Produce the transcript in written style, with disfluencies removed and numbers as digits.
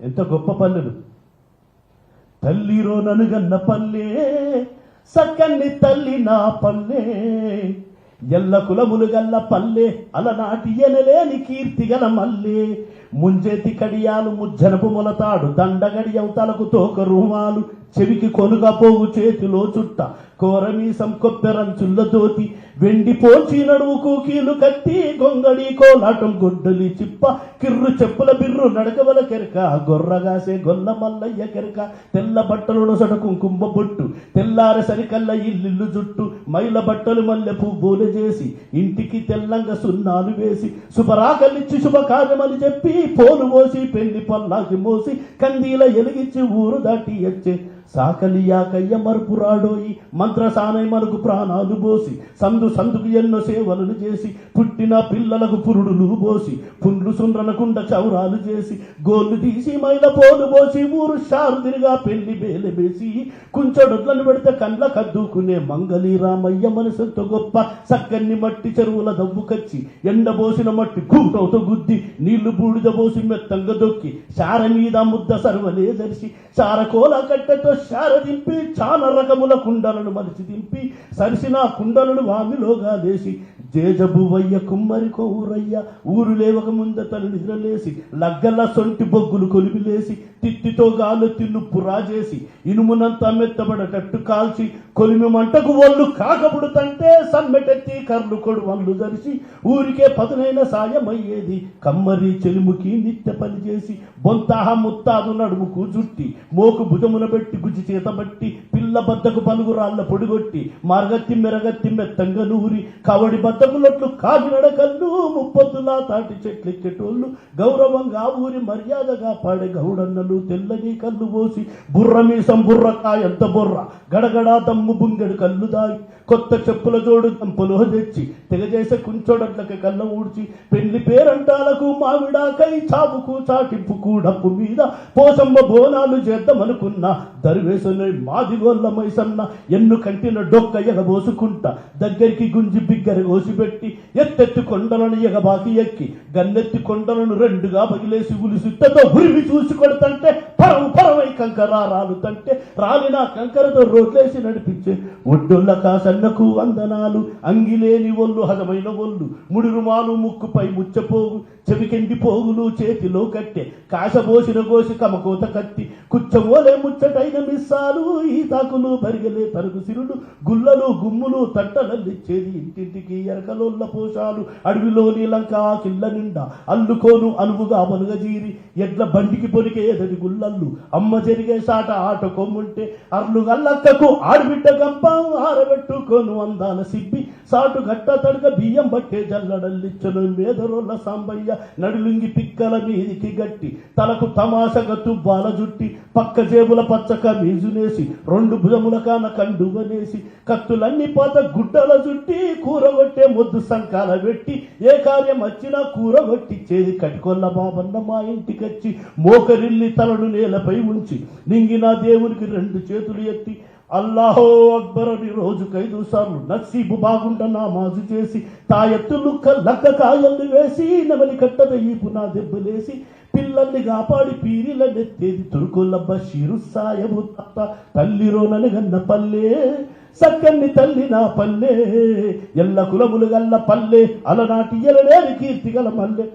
ఎంత గొప్ప పల్లెలు. తల్లిరో ననుగన్న పల్లె సక్కన్ని తల్లి నా పల్లె, ఎల్ల కులములు గల్ల పల్లె అలనాటి ఎనలేని కీర్తి గల మల్లె, ముంజేతి కడియాలు ముజ్జనపు మొలతాడు దండగడియం తలకు తోక రుమాలు, చెవికి కొనుగా పోగు చేతిలో చుట్ట కోరమీసం కొప్పెరంచుల్లతోటి, వెండి పోచి నడువుకు కీలు కత్తి గొంగడి కోలాటం గొడ్డలి చిప్ప, కిర్రు చెప్పుల బిర్రు నడకవల కెరక గొర్రగాసే గొల్ల మల్లయ్య కెరక, తెల్ల బట్టలు నొసట కుంకుమ బొట్టు తెల్లారె సరికల్ల ఇల్లు జుట్టు, మైల బట్టలు మల్లె పువ్వులు చేసి ఇంటికి తెల్లంగా సున్నాలు వేసి, శుభరాకలిచ్చి శుభకార్యమని చెప్పి పోలు పోసి పెళ్లి పల్లాకి మోసి, కందీల ఎలిగించి ఊరు దాటి వచ్చే సాకలియాకయ్య మరుపురాడోయి, మంత్రసానై మనకు ప్రాణాలు పోసి సందు సందుకు ఎన్నో సేవలను చేసి, పుట్టిన పిల్లలకు పురుడులు పోసి పుండ్లు సుండ్రనకుండ చౌరాలు చేసి, గోళ్ళు తీసి మైల పోలు పోసి ఊరు షారు తిరిగా పెళ్లి బేలె వేసి, కుంచొడొడ్లను పెడితే కండ్ల కద్దుకునే మంగళీ రామయ్య మనసెంతో గొప్ప, సక్కన్ని మట్టి చెరువుల దవ్వుకచ్చి ఎండబోసిన మట్టి కూటవుతో గుద్ది, నీళ్లు బూడిద పోసి మెత్తంగా దొక్కి శార మీద ముద్ద సర్వలే దర్శి, శారకోల కట్టెతో శార దింపి చాలా రకముల కుండలను మలిచి దింపి, సరిసిన కుండలను వామిలోగా లేసి, జేజబువయ్య కుమ్మరి కోరయ్య ఊరు లేవక ముందతను నిద్రలేసి, లగ్గల సొంటి బొగ్గులు కొలిపిలేసి, తిత్తితో గాలెత్తి నుప్పు రాజేసి, ఇనుమునంతా మెత్తబడటట్టు కాల్చి, కొలిమి మంటకు ఒళ్ళు కాకపుడుతంటే సమ్మెటెత్తి కర్లు కొడు వల్లు ధరిసి, ఊరికే పదునైన సాయమయ్యేది కమ్మరి చెలుముకి నిత్య పని చేసి, బొంతాహ ముత్తాదు నడుముకు జుట్టి మోకు భుజమున పెట్టి గుజి చేత బట్టి, పిల్ల బద్దకు పలుగురాళ్ళ పొడిగొట్టి మార్గత్తి మెరగత్తి మెత్తంగా నూరి, కవడి బద్దకులట్లు కాకినడకల్లు ముప్పొద్దులా తాటి చెట్లెక్కెటోళ్ళు, గౌరవంగా ఊరి మర్యాదగా పాడే గౌడన్నలు తెల్లని కళ్ళు పోసి, బుర్రమీసం బుర్రకాయంత బుర్ర గడగడా తమ్ము బుంగెడు కళ్ళు దాగి, కొత్త చెప్పుల జోడు తంపులో తెచ్చి తెగజేసే కుంచోడట్లకి కళ్ళ ఊడ్చి, పెళ్లి పేరంటాలకు మావిడాకై చావుకు చాటింపుకు డప్పు మీద పోసమ్మ బోనాలు చేద్దామనుకున్నా, దరివేసనే మాదిగోళ్ళ మైసన్న ఎన్ను కంటిన డొక్క ఎగబోసుకుంటా, దగ్గరికి గుంజి బిగ్గర కోసిపెట్టి ఎత్తెత్తి కొండలను ఎగబాకి ఎక్కి, గన్నెత్తి కొండలను రెండుగా పగిలేసి ఉలిసిట్టతో ఉరిమి చూసి కొడుతంటే పరము పరమై కంకర రాలుతంటే, రాలిన కంకరతో రోడ్లేసి నడిపించే ఒడ్డుల్ల కాసన్నకు వందనాలు, అంగిలేని ఒళ్ళు హజమైన ఒళ్ళు ముడిరుమాలు ముక్కుపై ముచ్చపోగు, చెవికెండి పోగులు చేతిలో కట్టె కాసబోసిన గోసి కమకోత కత్తి, కుచ్చమోలే ముచ్చటైన మిస్సాలు ఈతాకులు బరిగలే తరుగు సిరుడు, గుల్లలు గుమ్ములు తట్టలల్లిచ్చేది ఇంటింటికి ఎరకలోళ్ళ పోషాలు, అడవిలోని లంక కిల్ల నిండా అల్లుకోను అనువుగా పలుగజీరి, ఎడ్ల బండికి పొరికే ఎదడి గుల్లల్లు అమ్మ జరిగే సాట ఆట కొమ్ముంటే, అర్లు గల్లక్కకు ఆడిబిడ్డ గంప ఆరబెట్టుకోను అందాల సిబ్బి, సాటు గట్ట తడక బియ్యం బట్టే జల్లడల్లిచ్చను మేదరోళ్ళ సాంబయ్య, నడులుంగి పిక్కల మీదికి గట్టి తలకు తమాషగా తువ్వాల జుట్టి, పక్క జేబుల పచ్చక మీజునేసి రెండు భుజముల కాన కండువనేసి, కత్తులన్నీ పాత గుడ్డల జుట్టి కూరగొట్టే మొద్దు సంకాల పెట్టి, ఏ కార్యం వచ్చినా కూరగొట్టిచ్చేది కటికొల్ల బాబన్న మా ఇంటికొచ్చి, మోకరిల్లి తలను నేలపై ఉంచి నింగిన దేవునికి రెండు చేతులు ఎత్తి అల్లాహో అక్బర్ అని రోజుకు 5 సార్లు నసీబు బాగుంట నామాజు చేసి, తాయెత్తులు లక్క కాయల్ని వేసి నెమలి కట్టద ఈ పునా దెబ్బలేసి, పిల్లల్ని కాపాడి పీరిల నెత్తేది తురుకుల బషీరు సాయబు తప్ప, తల్లిరో నలుగన్న పల్లె సక్కన్ని తల్లి నా పల్లె, ఎల్ల కులములు గల్ల పల్లె అలనాటి ఎలలేని కీర్తి గల మల్లె.